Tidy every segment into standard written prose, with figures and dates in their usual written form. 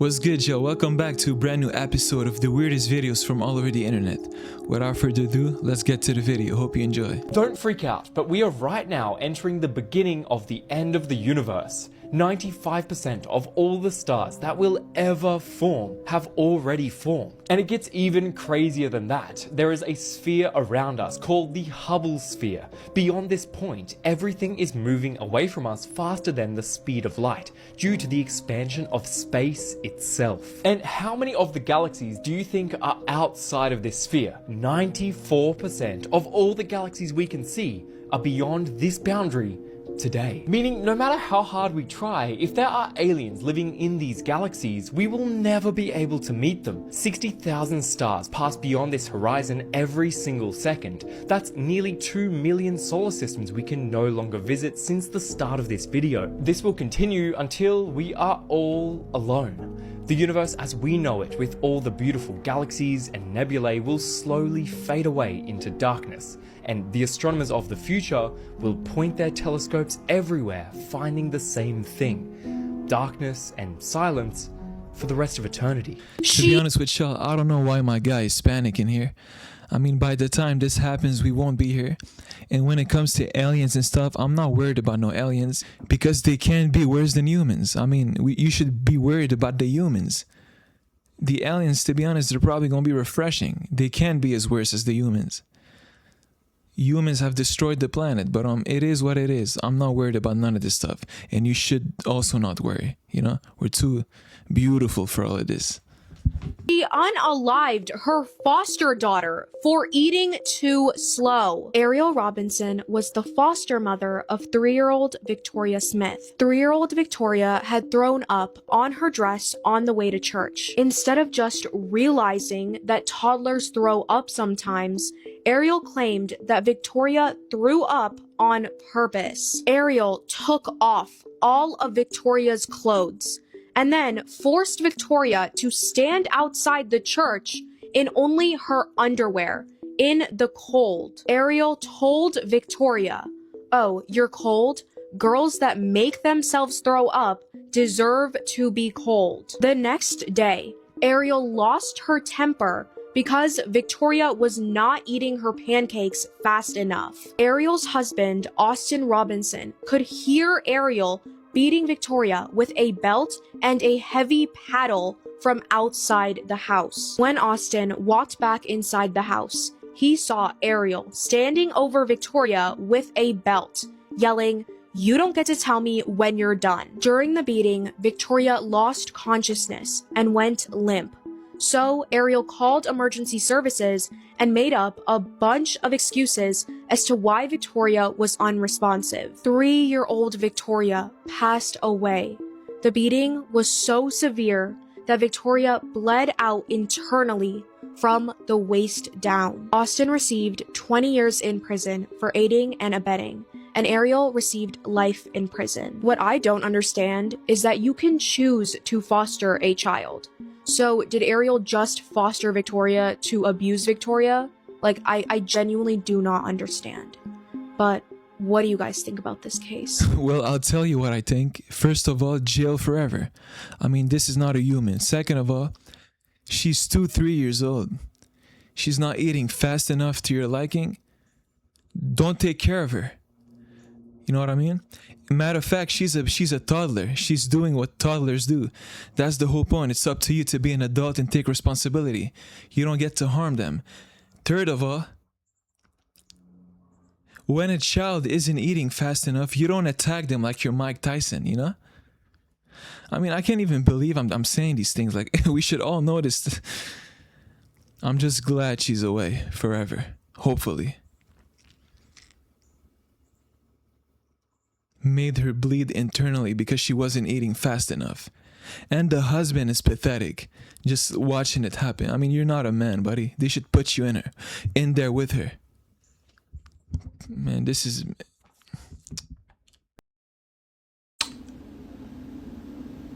What's good, y'all? Welcome back to a brand new episode of the weirdest videos from all over the internet. Without further ado, let's get to the video. Hope you enjoy. Don't freak out, but we are right now entering the beginning of the end of the universe. 95% of all the stars that will ever form have already formed. And it gets even crazier than that. There is a sphere around us called the Hubble sphere. Beyond this point, everything is moving away from us faster than the speed of light, due to the expansion of space itself. And how many of the galaxies do you think are outside of this sphere? 94% of all the galaxies we can see are beyond this boundary today. Meaning, no matter how hard we try, if there are aliens living in these galaxies, we will never be able to meet them. 60,000 stars pass beyond this horizon every single second. That's nearly 2 million solar systems we can no longer visit since the start of this video. This will continue until we are all alone. The universe as we know it, with all the beautiful galaxies and nebulae, will slowly fade away into darkness, and the astronomers of the future will point their telescopes everywhere, finding the same thing: darkness and silence for the rest of eternity. To be honest with y'all, I don't know why my guy is panicking here. I mean, by the time this happens, we won't be here. And when it comes to aliens and stuff, I'm not worried about no aliens, because they can't be worse than humans. I mean, you should be worried about the humans. The aliens, to be honest, they're probably going to be refreshing. They can't be as worse as the humans. Humans have destroyed the planet, but it is what it is. I'm not worried about none of this stuff. And you should also not worry, you know? We're too beautiful for all of this. She unalived her foster daughter for eating too slow. Ariel Robinson was the foster mother of 3-year-old Victoria Smith. 3-year-old Victoria had thrown up on her dress on the way to church. Instead of just realizing that toddlers throw up sometimes, Ariel claimed that Victoria threw up on purpose. Ariel took off all of Victoria's clothes and then forced Victoria to stand outside the church in only her underwear in the cold. Ariel told Victoria, "Oh, you're cold? Girls that make themselves throw up deserve to be cold." The next day, Ariel lost her temper because Victoria was not eating her pancakes fast enough. Ariel's husband, Austin Robinson, could hear Ariel beating Victoria with a belt and a heavy paddle from outside the house. When Austin walked back inside the house, he saw Ariel standing over Victoria with a belt, yelling, "You don't get to tell me when you're done." During the beating, Victoria lost consciousness and went limp. So Ariel called emergency services and made up a bunch of excuses as to why Victoria was unresponsive. 3-year-old Victoria passed away. The beating was so severe that Victoria bled out internally from the waist down. Austin received 20 years in prison for aiding and abetting, and Ariel received life in prison. What I don't understand is that you can choose to foster a child. So did Ariel just foster Victoria to abuse Victoria? Like, I genuinely do not understand. But what do you guys think about this case? Well, I'll tell you what I think. First of all, jail forever. I mean, this is not a human. Second of all, she's 3 years old. She's not eating fast enough to your liking. Don't take care of her. You know what I mean? Matter of fact, she's a toddler. She's doing what toddlers do. That's the whole point. It's up to you to be an adult and take responsibility. You don't get to harm them. Third of all, when a child isn't eating fast enough, you don't attack them like you're Mike Tyson, you know? I mean, I can't even believe I'm saying these things. Like, we should all know this. I'm just glad she's away forever. Hopefully. Made her bleed internally because she wasn't eating fast enough. And the husband is pathetic, just watching it happen. I mean, you're not a man, buddy. They should put you in there with her. Man, this is...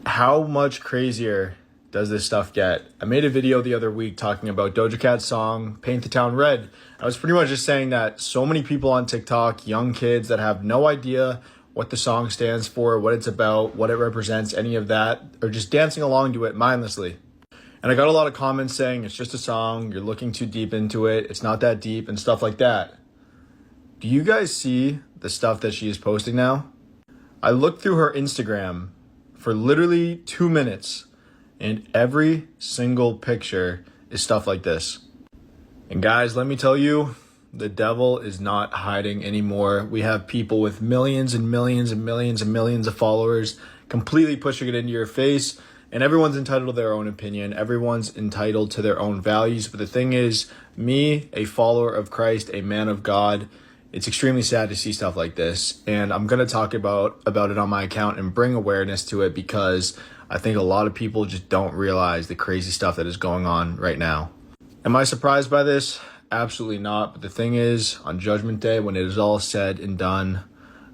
How much crazier does this stuff get? I made a video the other week talking about Doja Cat's song, Paint the Town Red. I was pretty much just saying that so many people on TikTok, young kids that have no idea what the song stands for, what it's about, what it represents, any of that, or just dancing along to it mindlessly. And I got a lot of comments saying it's just a song, you're looking too deep into it, it's not that deep, and stuff like that. Do you guys see the stuff that she is posting now? I looked through her Instagram for literally 2 minutes, and every single picture is stuff like this. And guys, let me tell you, the devil is not hiding anymore. We have people with millions and millions and millions and millions of followers completely pushing it into your face, and everyone's entitled to their own opinion. Everyone's entitled to their own values. But the thing is, me, a follower of Christ, a man of God, it's extremely sad to see stuff like this. And I'm going to talk about it on my account and bring awareness to it, because I think a lot of people just don't realize the crazy stuff that is going on right now. Am I surprised by this? Absolutely not. But the thing is, on Judgment Day, when it is all said and done,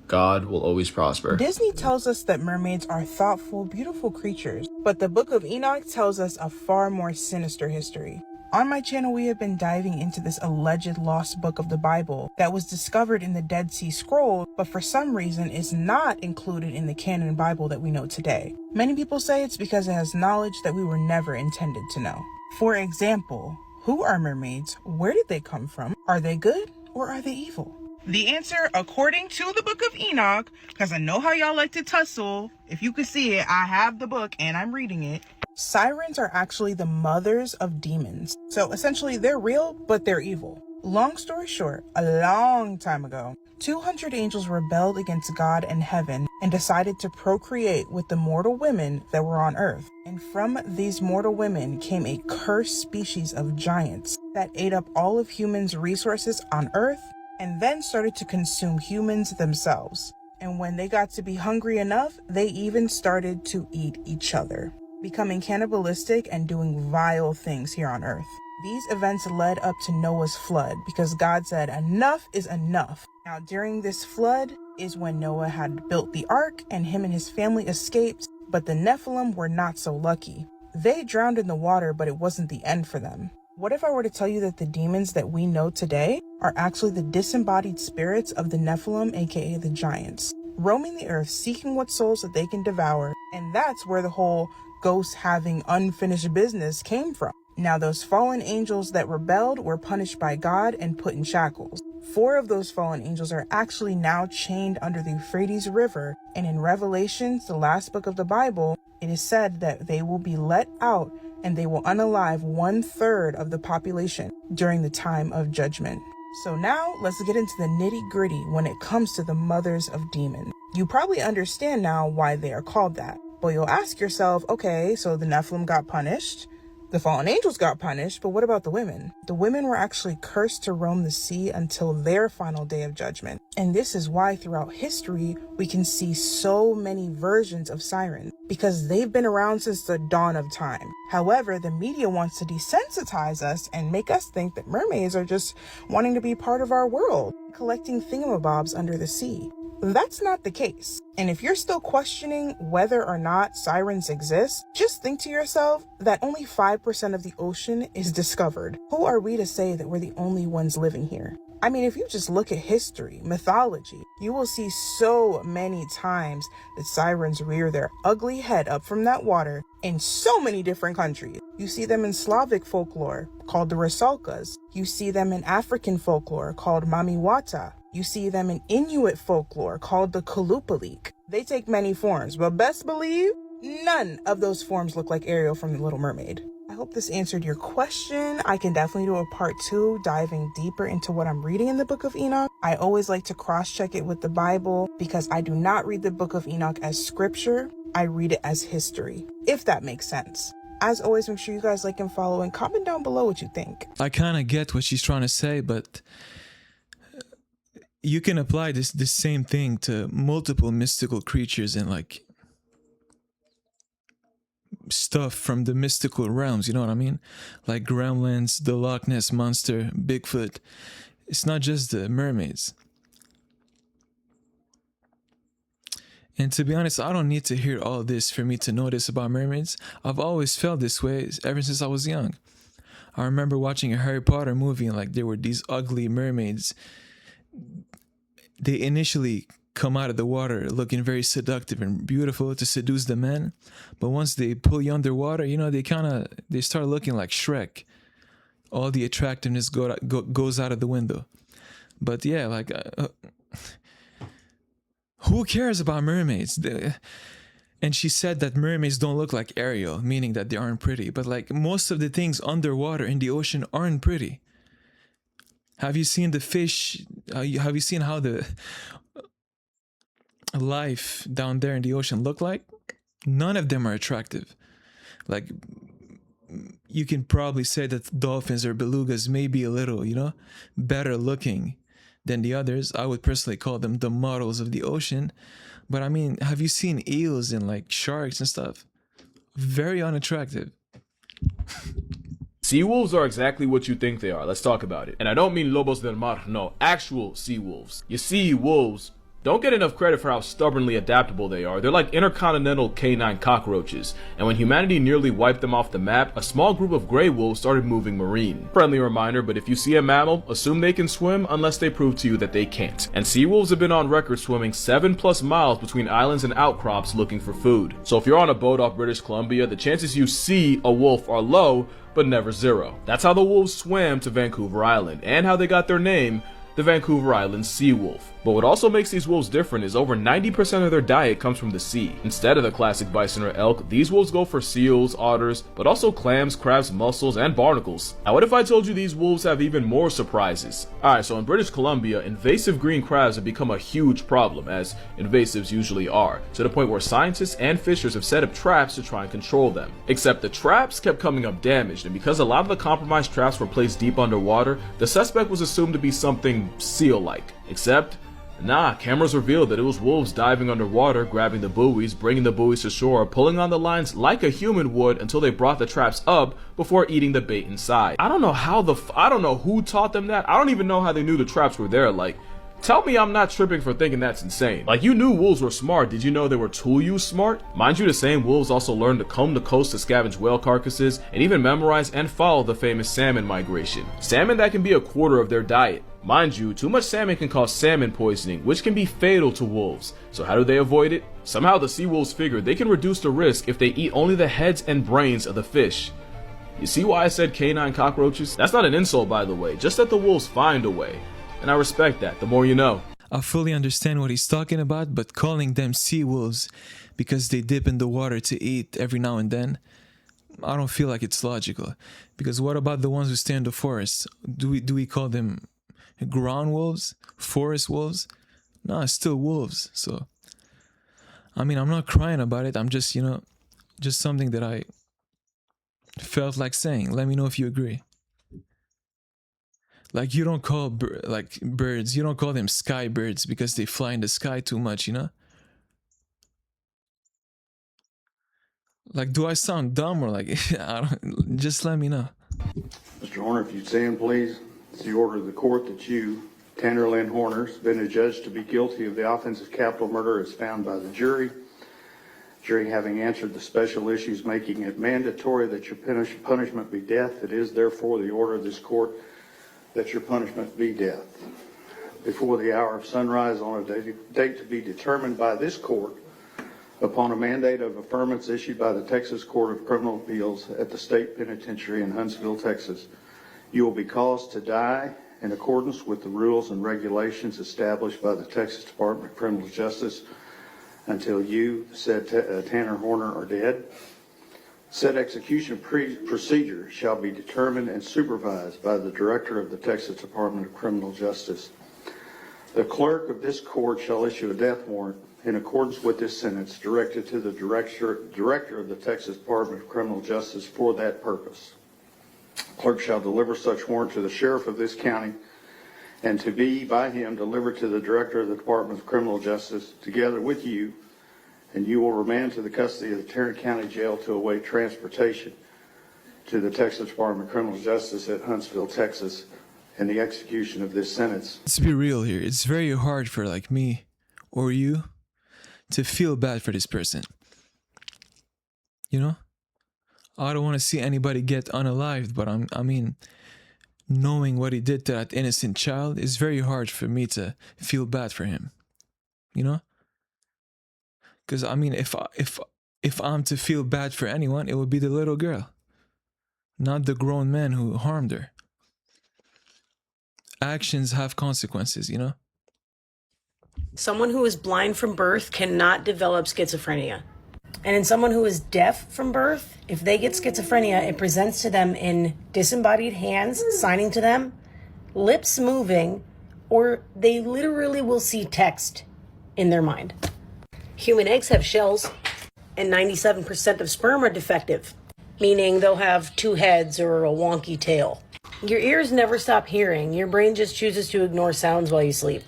God will always prosper. Disney tells us that mermaids are thoughtful, beautiful creatures, but the Book of Enoch tells us a far more sinister history. On my channel, we have been diving into this alleged lost book of the Bible that was discovered in the Dead Sea Scrolls, but for some reason is not included in the canon Bible that we know today. Many people say it's because it has knowledge that we were never intended to know. For example, who are mermaids? Where did they come from? Are they good or are they evil? The answer, according to the Book of Enoch, because I know how y'all like to tussle. If you can see it, I have the book and I'm reading it. Sirens are actually the mothers of demons. So essentially they're real, but they're evil. Long story short, a long time ago, 200 angels rebelled against God and heaven and decided to procreate with the mortal women that were on earth. And from these mortal women came a cursed species of giants that ate up all of humans' resources on earth and then started to consume humans themselves. And when they got to be hungry enough, they even started to eat each other, becoming cannibalistic and doing vile things here on earth. These events led up to Noah's flood because God said enough is enough. Now during this flood is when Noah had built the ark and him and his family escaped, but the Nephilim were not so lucky. They drowned in the water, but it wasn't the end for them. What if I were to tell you that the demons that we know today are actually the disembodied spirits of the Nephilim, aka the giants, roaming the earth seeking what souls that they can devour, and that's where the whole ghosts having unfinished business came from. Now those fallen angels that rebelled were punished by God and put in shackles. 4 of those fallen angels are actually now chained under the Euphrates River, and in Revelations, the last book of the Bible, it is said that they will be let out and they will unalive 1/3 of the population during the time of judgment. So now let's get into the nitty-gritty when it comes to the mothers of demons. You probably understand now why they are called that. But you'll ask yourself, okay, so the Nephilim got punished, the fallen angels got punished, but what about the women? The women were actually cursed to roam the sea until their final day of judgment. And this is why throughout history, we can see so many versions of sirens, because they've been around since the dawn of time. However, the media wants to desensitize us and make us think that mermaids are just wanting to be part of our world, collecting thingamabobs under the sea. That's not the case. And if you're still questioning whether or not sirens exist, just think to yourself that only 5% of the ocean is discovered. Who are we to say that we're the only ones living here? I mean, if you just look at history, mythology, you will see so many times that sirens rear their ugly head up from that water in so many different countries. You see them in Slavic folklore called the Rusalkas. You see them in African folklore called Mamiwata. You see them in Inuit folklore called the Kalupalik. They take many forms, but best believe none of those forms look like Ariel from The Little Mermaid. I hope this answered your question. I can definitely do a part 2 diving deeper into what I'm reading in the Book of Enoch. I always like to cross-check it with the Bible because I do not read the Book of Enoch as scripture. I read it as history, if that makes sense. As always, make sure you guys like and follow and comment down below what you think. I kind of get what she's trying to say, but you can apply this same thing to multiple mystical creatures and like stuff from the mystical realms, you know what I mean? Like gremlins, the Loch Ness monster, Bigfoot. It's not just the mermaids. And to be honest, I don't need to hear all this for me to know this about mermaids. I've always felt this way ever since I was young. I remember watching a Harry Potter movie and like there were these ugly mermaids. They initially come out of the water looking very seductive and beautiful to seduce the men, but once they pull you underwater, you know, they start looking like Shrek. All the attractiveness goes out of the window. But yeah, like who cares about mermaids? And she said that mermaids don't look like Ariel, meaning that they aren't pretty. But like most of the things underwater in the ocean aren't pretty. Have you seen the fish? Have you seen how the life down there in the ocean look like? None of them are attractive. Like, you can probably say that dolphins or belugas may be a little, you know, better looking than the others. I would personally call them the models of the ocean. But I mean, have you seen eels and like sharks and stuff? Very unattractive. Sea wolves are exactly what you think they are. Let's talk about it. And I don't mean lobos del mar, no, actual sea wolves. You see, wolves don't get enough credit for how stubbornly adaptable they are. They're like intercontinental canine cockroaches, and when humanity nearly wiped them off the map, a small group of gray wolves started moving marine. Friendly reminder, but if you see a mammal, assume they can swim unless they prove to you that they can't. And sea wolves have been on record swimming 7+ miles between islands and outcrops looking for food. So if you're on a boat off British Columbia, the chances you see a wolf are low, but never zero. That's how the wolves swam to Vancouver Island, and how they got their name, the Vancouver Island sea wolf. But what also makes these wolves different is over 90% of their diet comes from the sea. Instead of the classic bison or elk, these wolves go for seals, otters, but also clams, crabs, mussels, and barnacles. Now what if I told you these wolves have even more surprises? Alright, so in British Columbia, invasive green crabs have become a huge problem, as invasives usually are, to the point where scientists and fishers have set up traps to try and control them. Except the traps kept coming up damaged, and because a lot of the compromised traps were placed deep underwater, the suspect was assumed to be something seal-like. Except, nah, cameras revealed that it was wolves diving underwater, grabbing the buoys, bringing the buoys to shore, pulling on the lines like a human would until they brought the traps up before eating the bait inside. I don't know I don't know who taught them that. I don't even know how they knew the traps were there. Like, tell me I'm not tripping for thinking that's insane. Like, you knew wolves were smart. Did you know they were tool use smart? Mind you, the same wolves also learned to comb the coast to scavenge whale carcasses and even memorize and follow the famous salmon migration. Salmon that can be a quarter of their diet. Mind you, too much salmon can cause salmon poisoning, which can be fatal to wolves. So how do they avoid it? Somehow the sea wolves figured they can reduce the risk if they eat only the heads and brains of the fish. You see why I said canine cockroaches? That's not an insult, by the way, just that the wolves find a way. And I respect that, the more you know. I fully understand what he's talking about, but calling them sea wolves because they dip in the water to eat every now and then, I don't feel like it's logical. Because what about the ones who stay in the forest? Do we call them ground wolves? Forest wolves? No, it's still wolves. So, I mean, I'm not crying about it. I'm just, you know, just something that I felt like saying. Let me know if you agree. Like, you don't call birds, you don't call them sky birds because they fly in the sky too much, you know? Like, do I sound dumb or like, just let me know. Mr. Horner, if you'd stand, please. It's the order of the court that you, Tanner Lynn Horner, has been adjudged to be guilty of the offense of capital murder as found by the jury. Jury having answered the special issues making it mandatory that your punishment be death, it is therefore the order of this court that your punishment be death. Before the hour of sunrise on a date to be determined by this court, upon a mandate of affirmance issued by the Texas Court of Criminal Appeals at the State Penitentiary in Huntsville, Texas, you will be caused to die in accordance with the rules and regulations established by the Texas Department of Criminal Justice until you, said Tanner Horner, are dead. Said execution procedure shall be determined and supervised by the Director of the Texas Department of Criminal Justice. The clerk of this court shall issue a death warrant in accordance with this sentence directed to the Director of the Texas Department of Criminal Justice for that purpose. Clerk shall deliver such warrant to the Sheriff of this county and to be by him delivered to the Director of the Department of Criminal Justice together with you, and you will remand to the custody of the Tarrant County Jail to await transportation to the Texas Department of Criminal Justice at Huntsville, Texas, and the execution of this sentence. Let's be real here. It's very hard for like me or you to feel bad for this person. You know? I don't want to see anybody get unalived, but I mean, knowing what he did to that innocent child is very hard for me to feel bad for him. you know? Because I mean, if I'm to feel bad for anyone, it would be the little girl, not the grown man who harmed her. Actions have consequences, you know? Someone who is blind from birth cannot develop schizophrenia. And in someone who is deaf from birth, if they get schizophrenia, it presents to them in disembodied hands signing to them, lips moving, or they literally will see text in their mind. Human eggs have shells, and 97% of sperm are defective, meaning they'll have two heads or a wonky tail. Your ears never stop hearing. Your brain just chooses to ignore sounds while you sleep.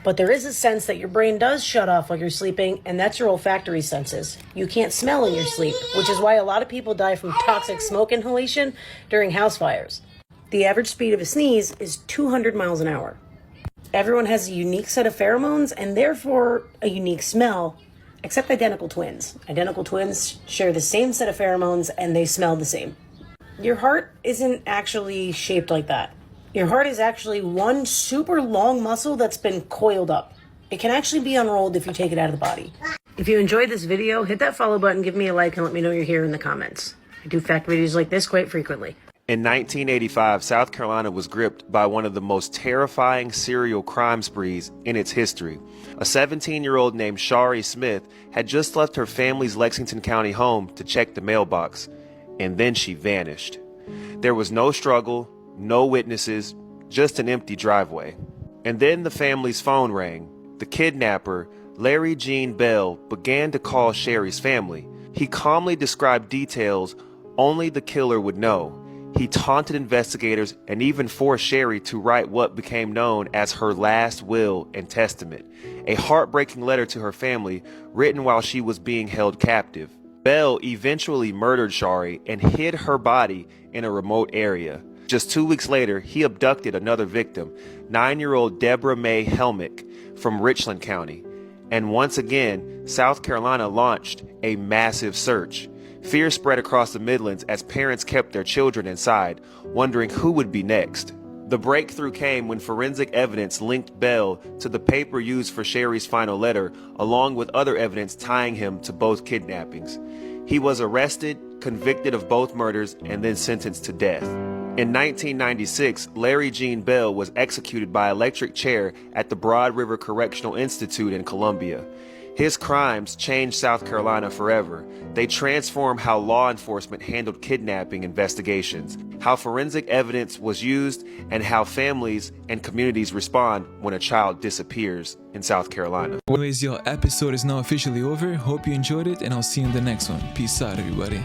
But there is a sense that your brain does shut off while you're sleeping, and that's your olfactory senses. You can't smell in your sleep, which is why a lot of people die from toxic smoke inhalation during house fires. The average speed of a sneeze is 200 miles an hour. Everyone has a unique set of pheromones and therefore a unique smell, except identical twins. Identical twins share the same set of pheromones and they smell the same. Your heart isn't actually shaped like that. Your heart is actually one super long muscle that's been coiled up. It can actually be unrolled if you take it out of the body. If you enjoyed this video, hit that follow button, give me a like, and let me know you're here in the comments. I do fact videos like this quite frequently. In 1985, South Carolina was gripped by one of the most terrifying serial crime sprees in its history. A 17-year-old named Shari Smith had just left her family's Lexington County home to check the mailbox, and then she vanished. There was no struggle, no witnesses, just an empty driveway. And then the family's phone rang. The kidnapper, Larry Gene Bell, began to call Sherry's family. He calmly described details only the killer would know. He taunted investigators and even forced Sherry to write what became known as her last will and testament, a heartbreaking letter to her family written while she was being held captive. Bell eventually murdered Shari and hid her body in a remote area. Just 2 weeks later, he abducted another victim, 9-year-old Deborah Mae Helmick from Richland County. And once again, South Carolina launched a massive search. Fear spread across the Midlands as parents kept their children inside, wondering who would be next. The breakthrough came when forensic evidence linked Bell to the paper used for Sherry's final letter, along with other evidence tying him to both kidnappings. He was arrested, convicted of both murders, and then sentenced to death. In 1996, Larry Gene Bell was executed by electric chair at the Broad River Correctional Institute in Columbia. His crimes changed South Carolina forever. They transformed how law enforcement handled kidnapping investigations, how forensic evidence was used, and how families and communities respond when a child disappears in South Carolina. Anyways, your episode is now officially over. Hope you enjoyed it, and I'll see you in the next one. Peace out, everybody.